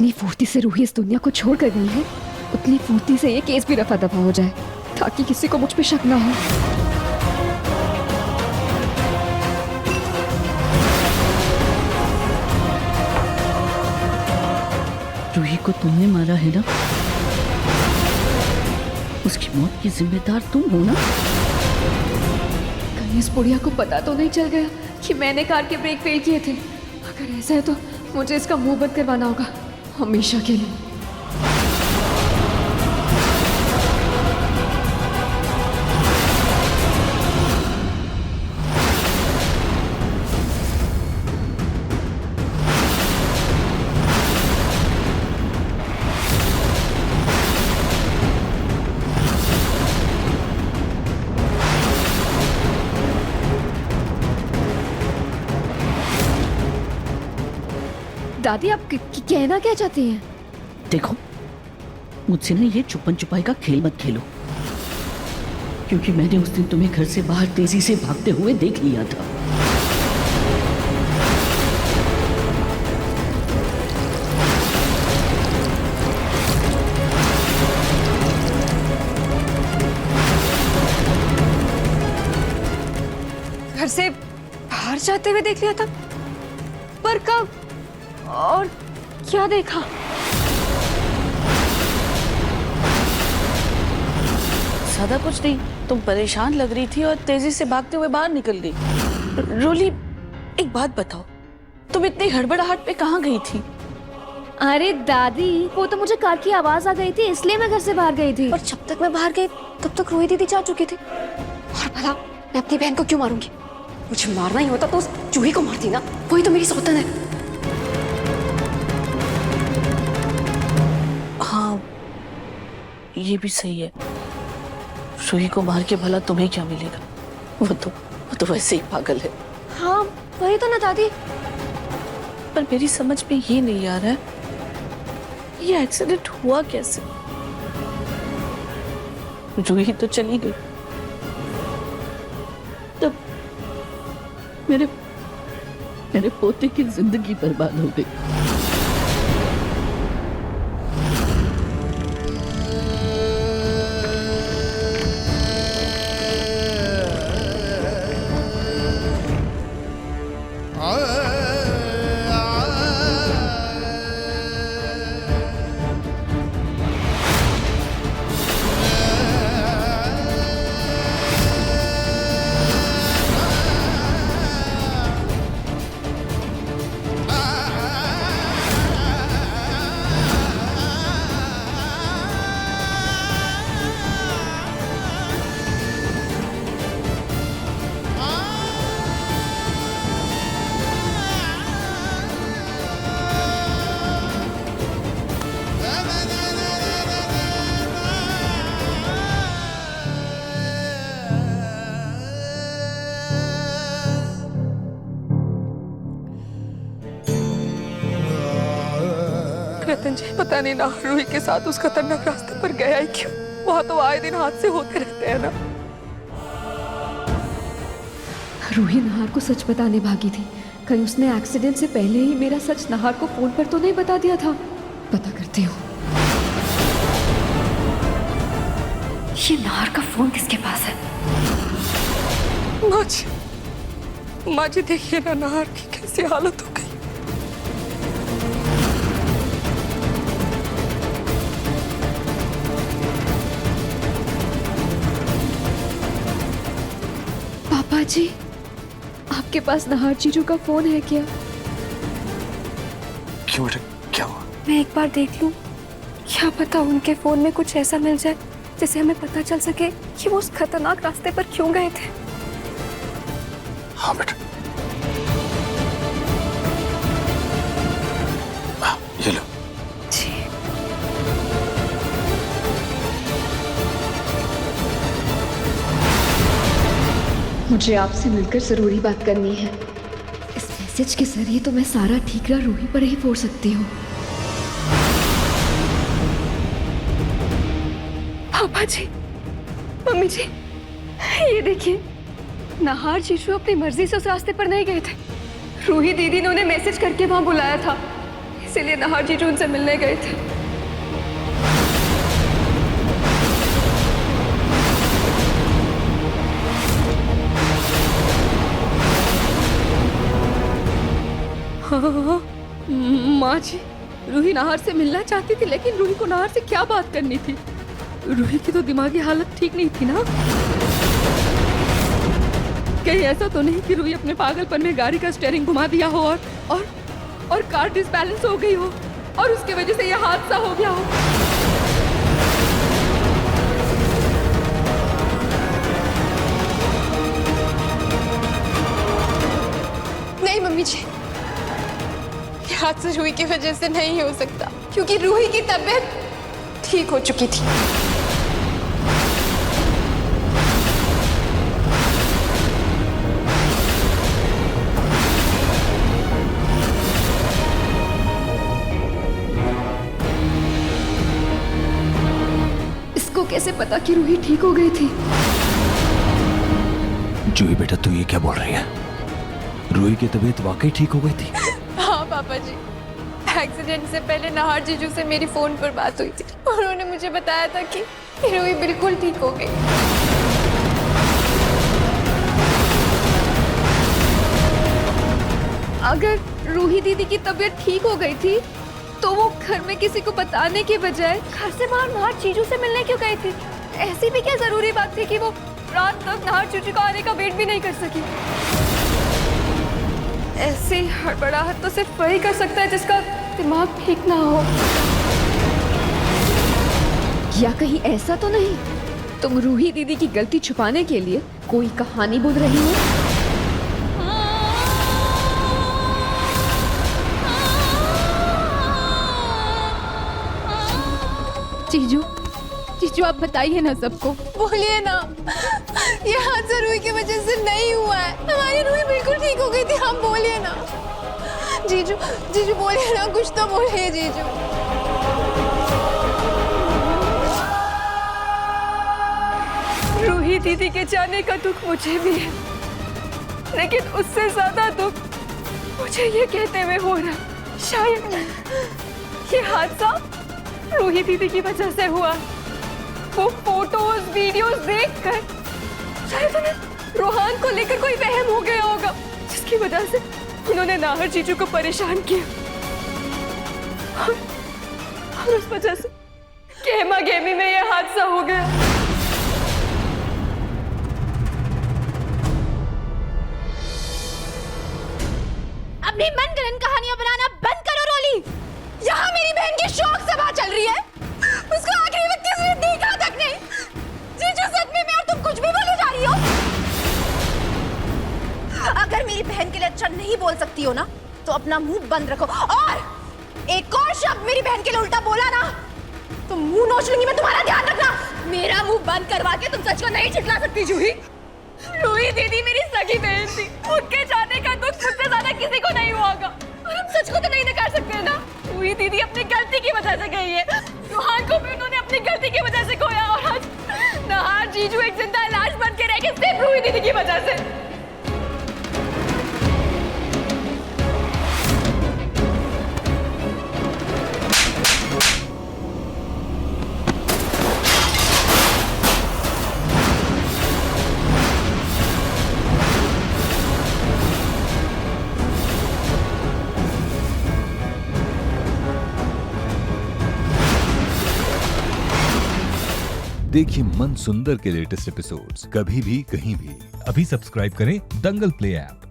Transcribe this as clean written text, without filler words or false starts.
जितनी फुर्ती से रूही इस दुनिया को छोड़ कर गई है, उतनी फुर्ती से ये केस भी रफा दफा हो जाए, ताकि किसी को मुझ पे शक ना हो। रूही को तुमने मारा है ना? उसकी मौत की जिम्मेदार तुम हो ना? कहीं इस बुढ़िया को पता तो नहीं चल गया कि मैंने कार के ब्रेक फेल किए थे? अगर ऐसा है तो मुझे इसका मुंह बंद करवाना होगा, हमेशा के लिए। दादी, आप कहना क्या चाहती हैं? देखो, मुझसे ना ये छुपन छुपाई का खेल मत खेलो, क्योंकि मैंने उस दिन तुम्हें घर से बाहर तेजी से भागते हुए देख लिया था। घर से बाहर जाते हुए देख लिया था? पर कब और क्या देखा? ज्यादा कुछ नहीं, तुम परेशान लग रही थी और तेजी से भागते हुए बाहर निकल गई। रोली, एक बात बताओ, तुम इतनी हड़बड़ाहट में कहाँ गई थी? अरे दादी, वो तो मुझे कार की आवाज आ गई थी, इसलिए मैं घर से बाहर गई थी। और जब तक मैं बाहर गई तब तक रोही दीदी जा चुकी थी। और भला मैं अपनी बहन को क्यों मारूंगी? मुझे मारना ही होता तो उस चूही को मारती ना, वही तो मेरी सौतन है। हाँ, ये भी सही है। रूही को मार के भला तुम्हें क्या मिलेगा? वो तो वैसे ही पागल है। हाँ, वही तो ना दादी। पर मेरी समझ में ये नहीं आ रहा है, ये एक्सीडेंट हुआ कैसे? रूही तो चली गई, तब मेरे पोते की जिंदगी बर्बाद हो गई। रतन जी, पता नहीं ना रूही के साथ उस खतरनाक रास्ते पर गया ही क्यों? वहां तो आए दिन हादसे होते रहते हैं ना। रूही नहार को सच बताने भागी थी। कहीं उसने एक्सीडेंट से पहले ही मेरा सच नहार को फोन पर तो नहीं बता दिया था? पता करती हूँ। ये नार का फोन किसके पास है? माँ जी देखिए ना, नार की कैसी हालत हो गई। पापा जी, आपके पास नहार जीजू का फोन है क्या? क्यों बेटा, क्या हुआ? मैं एक बार देख लूं, क्या पता उनके फोन में कुछ ऐसा मिल जाए जिससे हमें पता चल सके कि वो उस खतरनाक रास्ते पर क्यों गए थे। हाँ बेटा, ये लो। जी। मुझे आपसे मिलकर जरूरी बात करनी है। इस मैसेज के जरिए तो मैं सारा ठीकरा रूही पर ही फोड़ सकती हूँ। पापा जी, मम्मी जी, ये देखिए, नहार जीजू अपनी मर्जी से उस रास्ते पर नहीं गए थे। रूही दीदी ने उन्हें मैसेज करके वहां बुलाया था। इसीलिए नाहर जीजू उनसे मिलने गए थे। हाँ, माँ जी, रूही नाहर से मिलना चाहती थी, लेकिन रूही को नाहर से क्या बात करनी थी? रूही की तो दिमागी हालत ठीक नहीं थी ना। कहीं ऐसा तो नहीं कि रूही अपने पागलपन में गाड़ी का स्टीयरिंग घुमा दिया हो और कार डिसबैलेंस हो गई हो और उसकी वजह से यह हादसा हो गया हो। नहीं मम्मी जी, ये हादसा रूही की वजह से नहीं हो सकता, क्योंकि रूही की तबीयत ठीक हो चुकी थी। इसको कैसे पता कि रूही ठीक हो गई थी? जूही बेटा, तू ये क्या बोल रही है? रूही की तबीयत वाकई ठीक हो गई थी? हाँ पापा जी, एक्सीडेंट से पहले नाहर जीजू से मेरी फोन पर बात हुई थी। उन्होंने मुझे बताया था कि रूही बिल्कुल ठीक हो गई। अगर रूही दीदी की तबीयत ठीक हो गई थी तो वो घर में किसी को बताने के बजाय घर से बाहर नाहर जीजू से मिलने क्यों गई थी? ऐसी भी क्या जरूरी बात थी कि वो रात तक नाहर जीजू का आने का वेट भी नहीं कर सकी? ऐसी हड़बड़ाहट तो सिर्फ वही कर सकता है जिसका दिमाग ठीक ना हो। या कहीं ऐसा तो नहीं तुम रूही दीदी की गलती छुपाने के लिए कोई कहानी बोल रही हो? जीजू, जीजू आप बताइए ना सबको। बोलिए ना, ये हादसा रूही की वजह से नहीं हुआ है। हमारी रूही बिल्कुल ठीक हो गई थी। हम बोलिए ना जीजू, जीजू बोलिए ना, कुछ तो बोलिए जीजू। रूही दीदी के जाने का दुख मुझे भी है, लेकिन उससे ज्यादा दुख मुझे ये कहते हुए हो रहा शायद ये हादसा रूही दीदी की वजह से हुआ। वो फोटोज वीडियोस देखकर शायद उन्हें रोहान को लेकर कोई वहम हो गया होगा, जिसकी वजह से उन्होंने नाहर जीजू को परेशान किया और उस वजह से गहमा गहमी में यह हादसा हो गया। अपनी मनगढ़ंत कहानियां बनाना बंद करो रोली। यहाँ मेरी बहन की शौक सभा चल रही है, उसको आखिरी वक्त किसी ने देखा तक नहीं। जीजू सच में मैं और तुम कुछ भी बोले जा रही हो। अगर मेरी बहन के लिए अच्छा नहीं बोल सकती हो ना, तो अपना मुंह बंद रखो। और एक और शब्द मेरी बहन के लिए उल्टा बोला ना, तो मुंह नोच लूंगी मैं। तुम्हारा ध्यान रखना। मेरा मुंह बंद करवा के तुम सच को नहीं छिटला सकती जूही। रूही दीदी मेरी सगी बहन थी, उनके जाने का दुख मुझसे ज्यादा किसी को नहीं हुआ होगा। और हम सच को तो नहीं नकार सकते ना। रूही दीदी अपनी गलती की वजह से गई है। रोहान को भी उन्होंने अपनी गलती की वजह से खोया, और आज नाहर जीजू एक जिंदा लाश बन के रह गए सिर्फ रूही दीदी की वजह से। देखिए मन सुंदर के लेटेस्ट एपिसोड्स कभी भी कहीं भी। अभी सब्सक्राइब करें दंगल प्ले ऐप।